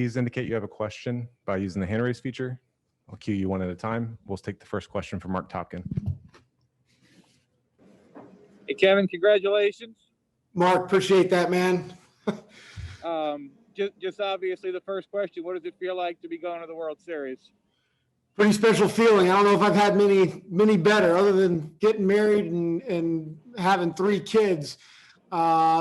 please indicate you have a question by using the hand raise feature. I'll cue you one at a time. We'll take the first question from Mark Topkin. Hey, Kevin, congratulations. Mark, appreciate that, man. Just obviously the first question, what does it feel like to be going to the World Series? Pretty special feeling. I don't know if I've had many better other than getting married and having 3 kids.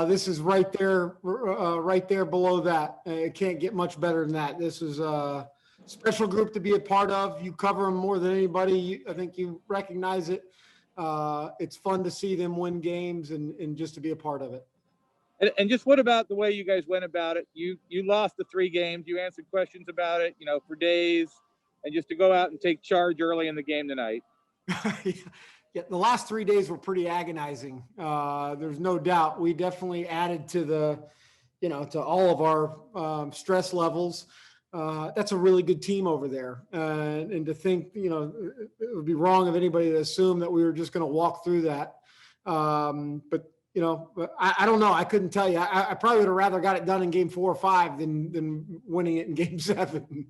This is right there below that. It can't get much better than that. This is a special group to be a part of. You cover them more than anybody. I think you recognize it. It's fun to see them win games and just to be a part of it. And just what about the way you guys went about it? You lost the 3 games. You answered questions about it, for days, and just to go out and take charge early in the game tonight. Yeah, the last 3 days were pretty agonizing. There's no doubt. We definitely added to to all of our stress levels. That's a really good team over there. And to think, it would be wrong of anybody to assume that we were just going to walk through that. But I don't know. I couldn't tell you. I probably would have rather got it done in game 4 or 5 than winning it in game 7.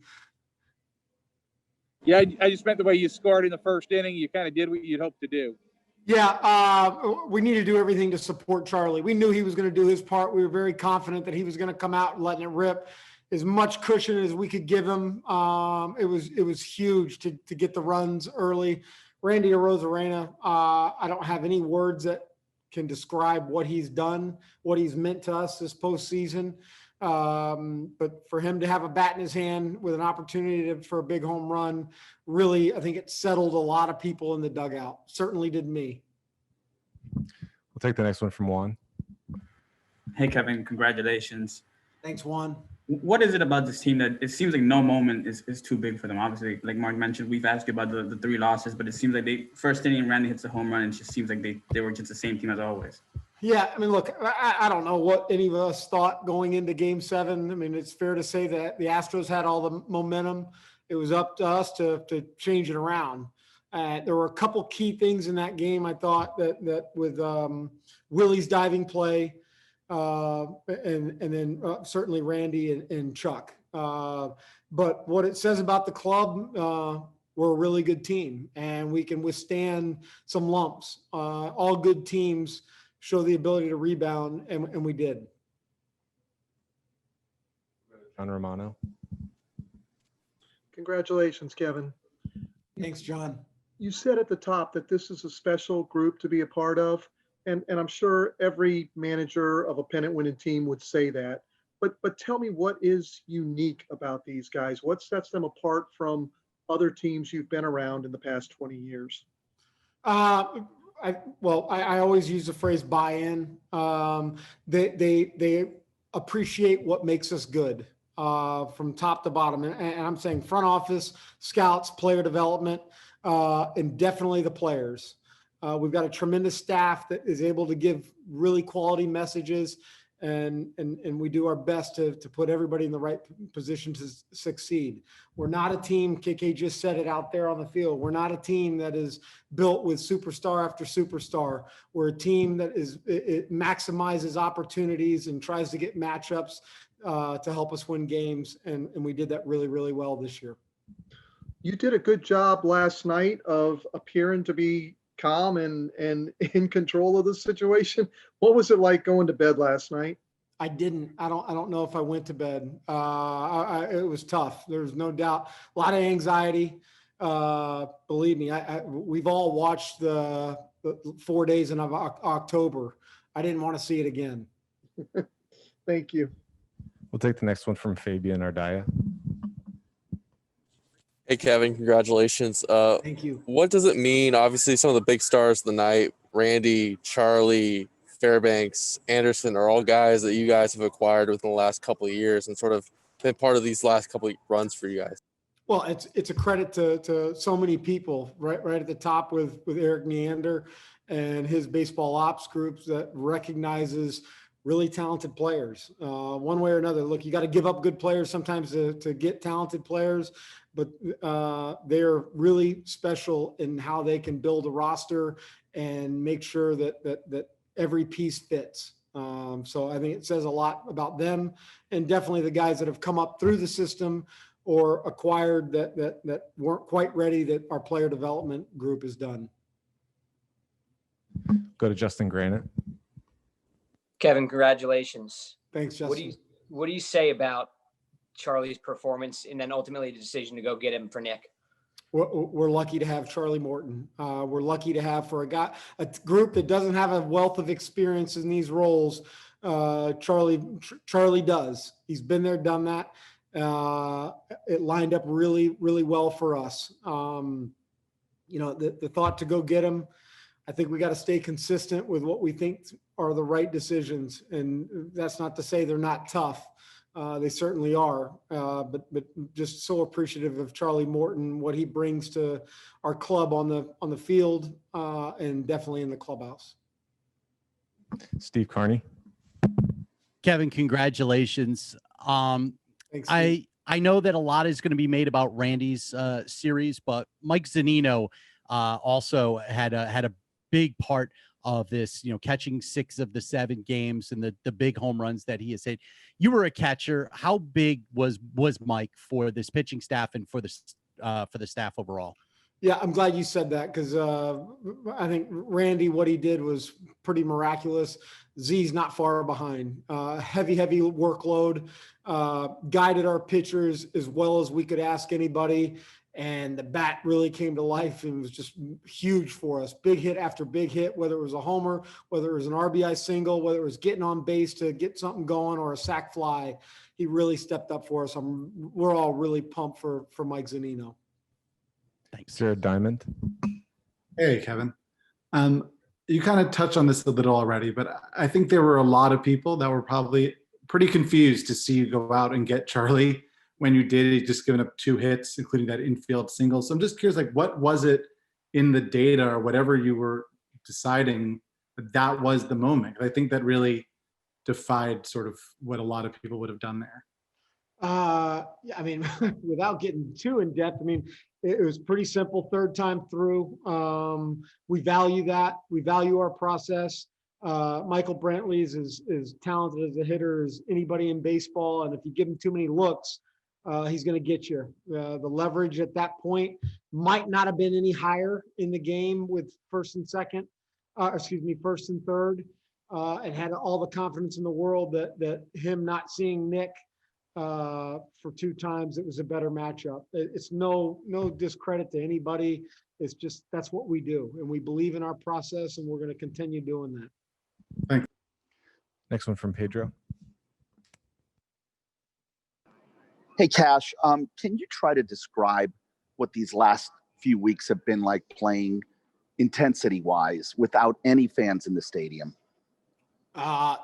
Yeah, I just meant the way you scored in the first inning. You kind of did what you'd hoped to do. Yeah, we need to do everything to support Charlie. We knew he was going to do his part. We were very confident that he was going to come out and letting it rip. As much cushion as we could give him. It was huge to get the runs early. Randy Arozarena, I don't have any words that can describe what he's done, what he's meant to us this postseason. But for him to have a bat in his hand with an opportunity for a big home run, really, I think it settled a lot of people in the dugout. Certainly did me. We'll take the next one from Juan. Hey, Kevin, congratulations. Thanks, Juan. What is it about this team that it seems like no moment is too big for them? Obviously, like Mark mentioned, we've asked you about the 3 losses, but it seems like first inning, Randy hits a home run, and it just seems like they were just the same team as always. Yeah, I mean, look, I don't know what any of us thought going into game 7. I mean, it's fair to say that the Astros had all the momentum. It was up to us to change it around. There were a couple key things in that game, I thought, that with Willie's diving play, and then certainly Randy and Chuck. But what it says about the club, we're a really good team, and we can withstand some lumps. All good teams show the ability to rebound, and we did. John Romano. Congratulations, Kevin. Thanks, John. You said at the top that this is a special group to be a part of, and I'm sure every manager of a pennant-winning team would say that. But tell me, what is unique about these guys? What sets them apart from other teams you've been around in the past 20 years? I always use the phrase buy-in. They appreciate what makes us good from top to bottom. And I'm saying front office, scouts, player development, and definitely the players. We've got a tremendous staff that is able to give really quality messages, and we do our best to put everybody in the right position to succeed. We're not a team, KK just said it out there on the field, we're not a team that is built with superstar after superstar. We're a team that it maximizes opportunities and tries to get matchups to help us win games, and we did that really, really well this year. You did a good job last night of appearing to be calm and in control of the situation. What was it like going to bed last night? I didn't. I don't know if I went to bed. It was tough. There's no doubt. A lot of anxiety. Believe me, we've all watched the 4 days in October. I didn't want to see it again. Thank you. We'll take the next one from Fabian Ardaya. Hey, Kevin, congratulations. Thank you. What does it mean? Obviously, some of the big stars of the night, Randy, Charlie, Fairbanks, Anderson, are all guys that you guys have acquired within the last couple of years and sort of been part of these last couple of runs for you guys. Well, it's a credit to so many people, right at the top with Eric Neander and his baseball ops groups that recognizes really talented players one way or another. Look, you got to give up good players sometimes to get talented players, but they're really special in how they can build a roster and make sure that every piece fits. So I think it says a lot about them, and definitely the guys that have come up through the system or acquired that weren't quite ready, that our player development group has done. Go to Justin Granite. Kevin, congratulations. Thanks, Justin. What do you say about Charlie's performance and then ultimately the decision to go get him for Nick? We're lucky to have Charlie Morton. We're lucky to have, for a group that doesn't have a wealth of experience in these roles. Charlie does. He's been there, done that. It lined up really, really well for us. The thought to go get him, I think we got to stay consistent with what we think are the right decisions. And that's not to say they're not tough. They certainly are, but just so appreciative of Charlie Morton, what he brings to our club on the field, and definitely in the clubhouse. Steve Carney. Kevin, congratulations. Thanks, Steve. I know that a lot is going to be made about Randy's series, but Mike Zunino also had a big part of this, catching 6 of the 7 games and the big home runs that he has hit. You were a catcher. How big was Mike for this pitching staff and for the staff overall? Yeah, I'm glad you said that, because I think Randy, what he did was pretty miraculous. Z's not far behind. Heavy workload, guided our pitchers as well as we could ask anybody. And the bat really came to life and was just huge for us. Big hit after big hit, whether it was a homer, whether it was an RBI single, whether it was getting on base to get something going or a sac fly. He really stepped up for us. We're all really pumped for Mike Zunino. Thanks. Jared Diamond. Hey, Kevin. You kind of touched on this a little already, but I think there were a lot of people that were probably pretty confused to see you go out and get Charlie when you did. He'd just given up 2 hits, including that infield single. So I'm just curious, what was it in the data or whatever you were deciding that was the moment? I think that really defied sort of what a lot of people would have done there. Yeah, I mean, without getting too in depth, I mean, it was pretty simple. 3rd time through. We value that. We value our process. Michael Brantley is as talented as a hitter as anybody in baseball. And if you give him too many looks, he's going to get you. The leverage at that point might not have been any higher in the game with first and third, and had all the confidence in the world that him not seeing Nick for 2 times, it was a better matchup. It's no discredit to anybody. It's just, that's what we do. And we believe in our process, and we're going to continue doing that. Thanks. Next one from Pedro. Hey, Cash, can you try to describe what these last few weeks have been like playing intensity-wise without any fans in the stadium?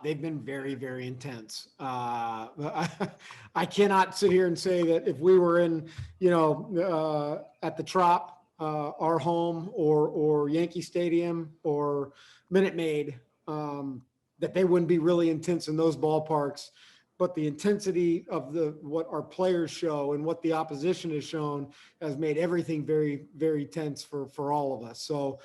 They've been very, very intense. I cannot sit here and say that if we were in, at the Trop, our home, or Yankee Stadium or Minute Maid, that they wouldn't be really intense in those ballparks. But the intensity of what our players show and what the opposition has shown has made everything very, very tense for all of us. So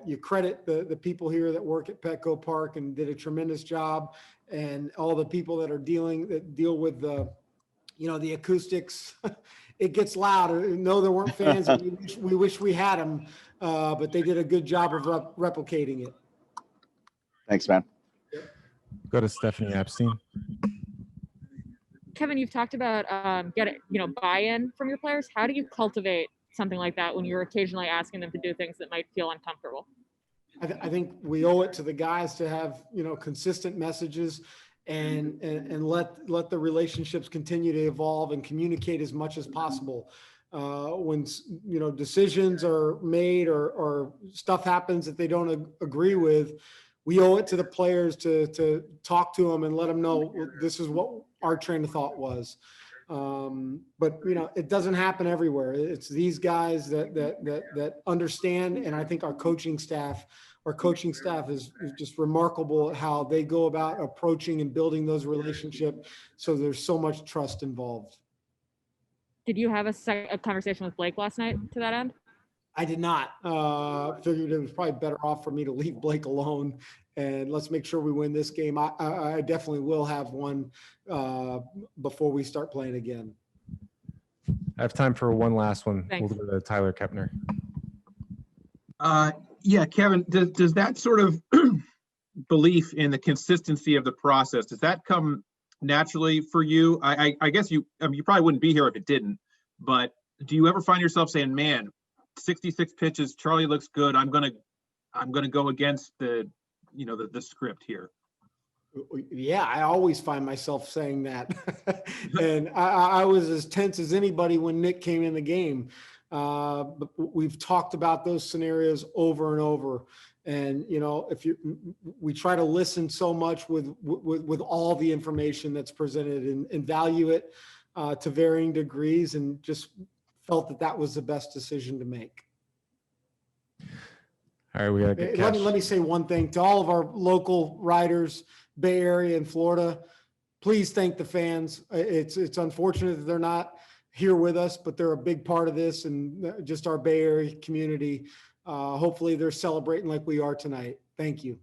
you credit the people here that work at Petco Park and did a tremendous job, and all the people that deal with the acoustics. It gets loud. No, there weren't fans. We wish we had them, but they did a good job of replicating it. Thanks, man. Go to Stephanie Epstein. Kevin, you've talked about getting, buy-in from your players. How do you cultivate something like that when you're occasionally asking them to do things that might feel uncomfortable? I think we owe it to the guys to have, consistent messages and let the relationships continue to evolve and communicate as much as possible. When, decisions are made or stuff happens that they don't agree with, we owe it to the players to talk to them and let them know this is what our train of thought was. But it doesn't happen everywhere. It's these guys that understand, and I think our coaching staff is just remarkable at how they go about approaching and building those relationships. So there's so much trust involved. Did you have a conversation with Blake last night to that end? I did not. Figured it was probably better off for me to leave Blake alone, and let's make sure we win this game. I definitely will have one before we start playing again. I have time for one last one. Thanks. We'll go to Tyler Kepner. Yeah, Kevin, does that sort of belief in the consistency of the process, does that come naturally for you? I guess you probably wouldn't be here if it didn't, but do you ever find yourself saying, man, 66 pitches, Charlie looks good, I'm gonna go against the script here? Yeah, I always find myself saying that. And I was as tense as anybody when Nick came in the game. But we've talked about those scenarios over and over. And, we try to listen so much with all the information that's presented and value it to varying degrees, and just felt that was the best decision to make. All right, we got to get Let me say one thing to all of our local riders, Bay Area and Florida. Please thank the fans. It's unfortunate that they're not here with us, but they're a big part of this and just our Bay Area community. Hopefully they're celebrating like we are tonight. Thank you.